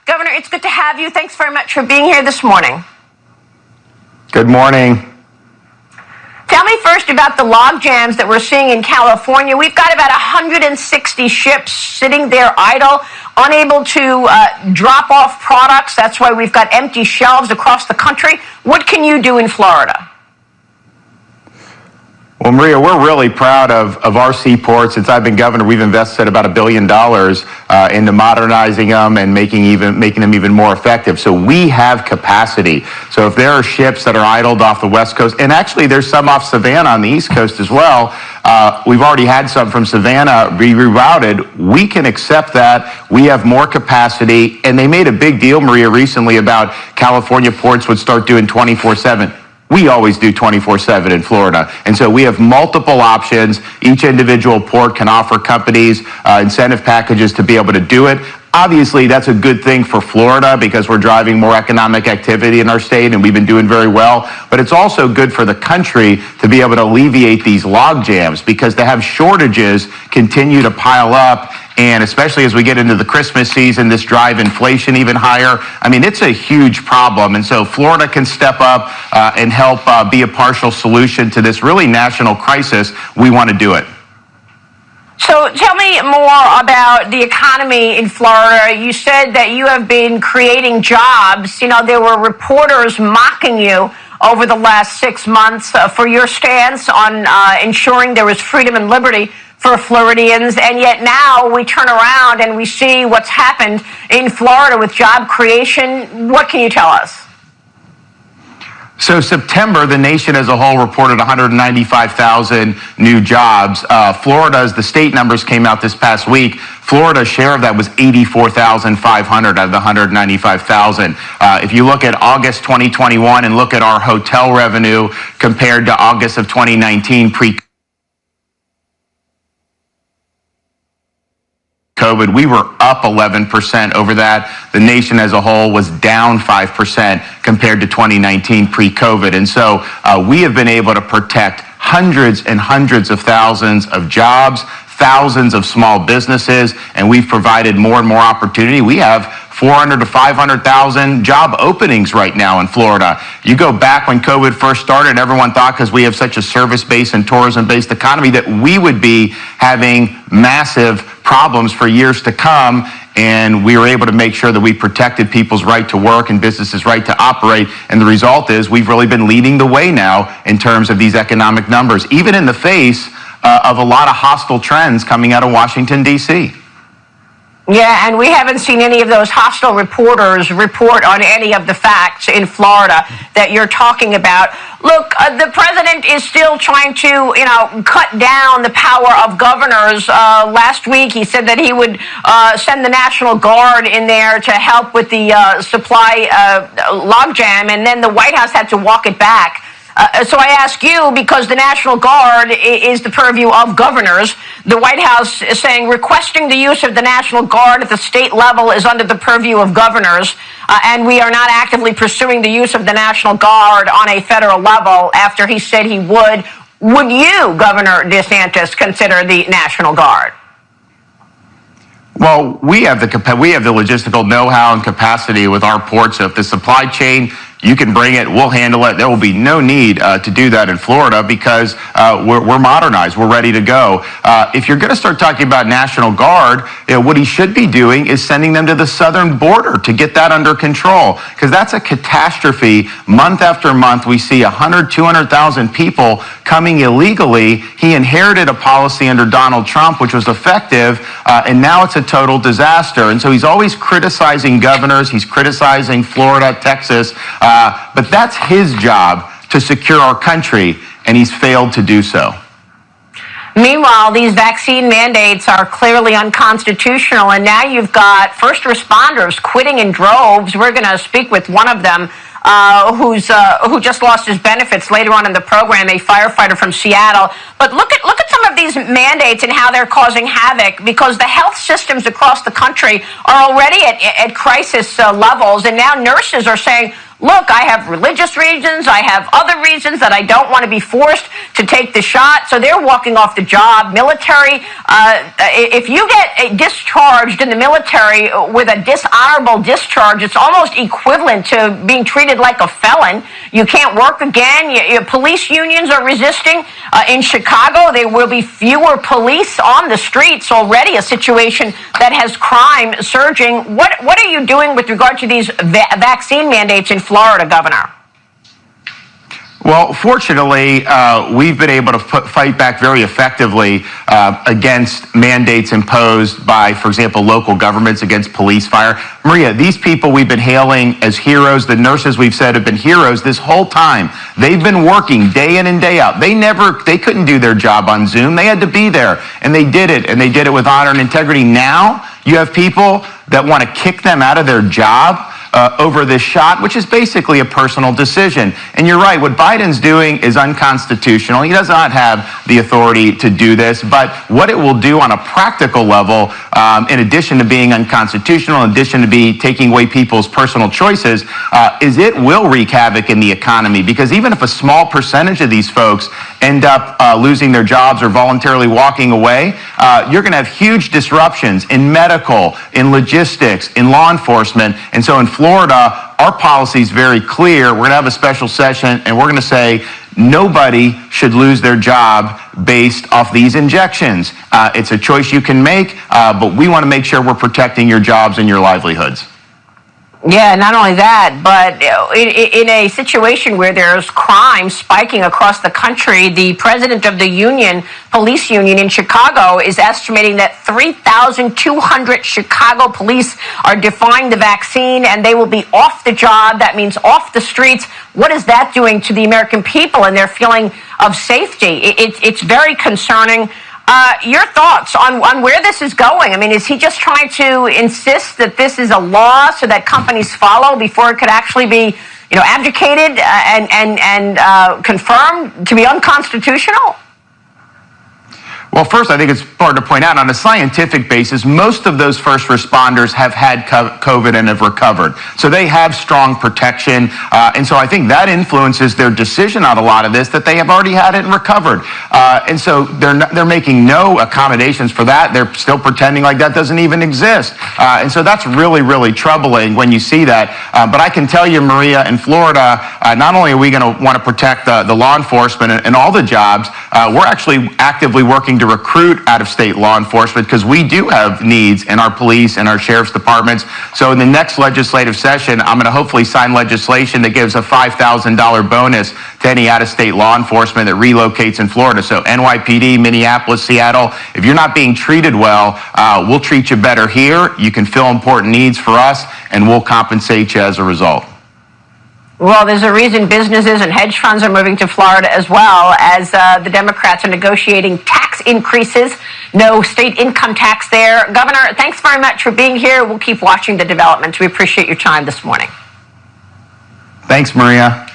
Governor, it's good to have you. Thanks very much for being here this morning. Good morning. Tell me first about the log jams that we're seeing in California. We've got about 160 ships sitting there idle, unable to drop off products. That's why we've got empty shelves across the country. What can you do in Florida? Well, Maria, we're really proud of our seaports. Since I've been governor, we've invested about $1 billion into modernizing them and making them even more effective. So we have capacity. So if there are ships that are idled off the West Coast, and actually there's some off Savannah on the East Coast as well, we've already had some from Savannah be rerouted. We can accept that. We have more capacity. And they made a big deal, Maria, recently about California ports would start doing 24/7. We always do 24/7 in Florida. And so we have multiple options. Each individual port can offer companies incentive packages to be able to do it. Obviously, that's a good thing for Florida because we're driving more economic activity in our state and we've been doing very well. But it's also good for the country to be able to alleviate these log jams because to have shortages continue to pile up. And especially as we get into the Christmas season, this drive inflation even higher. I mean, it's a huge problem. And so Florida can step up and help be a partial solution to this really national crisis. We want to do it. So tell me more about the economy in Florida. You said that you have been creating jobs. You know, there were reporters mocking you over the last 6 months for your stance on ensuring there was freedom and liberty for Floridians, and yet now we turn around and we see what's happened in Florida with job creation. What can you tell us? So September, the nation as a whole reported 195,000 new jobs. Florida, as the state numbers came out this past week, Florida's share of that was 84,500 out of the 195,000. If you look at August 2021 and look at our hotel revenue compared to August of 2019 COVID, we were up 11% over that. The nation as a whole was down 5% compared to 2019 pre-COVID. And so we have been able to protect hundreds and hundreds of thousands of jobs, thousands of small businesses, and we've provided more and more opportunity. We have 400 to 500,000 job openings right now in Florida. You go back when COVID first started, everyone thought because we have such a service-based and tourism-based economy that we would be having massive problems for years to come, and we were able to make sure that we protected people's right to work and businesses' right to operate, and the result is we've really been leading the way now in terms of these economic numbers, even in the face of a lot of hostile trends coming out of Washington, D.C. Yeah, and we haven't seen any of those hostile reporters report on any of the facts in Florida that you're talking about. Look, the president is still trying to, cut down the power of governors. Last week, he said that he would send the National Guard in there to help with the supply logjam, and then the White House had to walk it back. So I ask you, because the National Guard is the purview of governors, the White House is saying requesting the use of the National Guard at the state level is under the purview of governors, and we are not actively pursuing the use of the National Guard on a federal level after he said he would. Would you, Governor Desantis, consider the National Guard? Well, we have the logistical know-how and capacity with our ports. So if the supply chain, you can bring it, we'll handle it. There will be no need to do that in Florida because we're modernized, we're ready to go. If you're going to start talking about National Guard, what he should be doing is sending them to the southern border to get that under control, because that's a catastrophe. Month after month, we see 100, 200,000 people coming illegally. He inherited a policy under Donald Trump, which was effective, and now it's a total disaster. And so he's always criticizing governors, he's criticizing Florida, Texas, but that's his job to secure our country, and he's failed to do so. Meanwhile, these vaccine mandates are clearly unconstitutional, and now you've got first responders quitting in droves. We're going to speak with one of them who just lost his benefits later on in the program, a firefighter from Seattle. But look at some of these mandates and how they're causing havoc, because the health systems across the country are already at crisis levels, and now nurses are saying, look, I have religious reasons, I have other reasons that I don't want to be forced to take the shot. So they're walking off the job. Military, if you get discharged in the military with a dishonorable discharge, it's almost equivalent to being treated like a felon. You can't work again. Your police unions are resisting. In Chicago, there will be fewer police on the streets already, a situation that has crime surging. What are you doing with regard to these vaccine mandates in Florida, Governor? Well, fortunately, we've been able to fight back very effectively against mandates imposed by, for example, local governments against police fire. Maria, these people we've been hailing as heroes, the nurses we've said have been heroes this whole time. They've been working day in and day out. They couldn't do their job on Zoom. They had to be there, and they did it, and they did it with honor and integrity. Now you have people that want to kick them out of their job over this shot, which is basically a personal decision. And you're right, what Biden's doing is unconstitutional. He does not have the authority to do this, but what it will do on a practical level, in addition to being unconstitutional, in addition to be taking away people's personal choices, is it will wreak havoc in the economy. Because even if a small percentage of these folks end up losing their jobs or voluntarily walking away, you're going to have huge disruptions in medical, in logistics, in law enforcement. And so in Florida, our policy is very clear. We're going to have a special session, and we're going to say nobody should lose their job based off these injections. It's a choice you can make, but we want to make sure we're protecting your jobs and your livelihoods. Yeah, not only that, but in a situation where there's crime spiking across the country, the president of the police union in Chicago is estimating that 3,200 Chicago police are defying the vaccine, and they will be off the job. That means off the streets. What is that doing to the American people and their feeling of safety? It's very concerning. Your thoughts on where this is going? I mean, is he just trying to insist that this is a law so that companies follow before it could actually be, abdicated and confirmed to be unconstitutional? Well, first, I think it's important to point out on a scientific basis, most of those first responders have had COVID and have recovered. So they have strong protection. And so I think that influences their decision on a lot of this, that they have already had it and recovered. And so they're making no accommodations for that. They're still pretending like that doesn't even exist. And so that's really, really troubling when you see that. But I can tell you, Maria, in Florida, not only are we going to want to protect the law enforcement and all the jobs, we're actually actively working to recruit out-of-state law enforcement because we do have needs in our police and our sheriff's departments. So in the next legislative session, I'm going to hopefully sign legislation that gives a $5,000 bonus to any out-of-state law enforcement that relocates in Florida. So NYPD, Minneapolis, Seattle, if you're not being treated well, we'll treat you better here. You can fill important needs for us, and we'll compensate you as a result. Well, there's a reason businesses and hedge funds are moving to Florida as well, as the Democrats are negotiating tax increases. No state income tax there. Governor, thanks very much for being here. We'll keep watching the developments. We appreciate your time this morning. Thanks, Maria.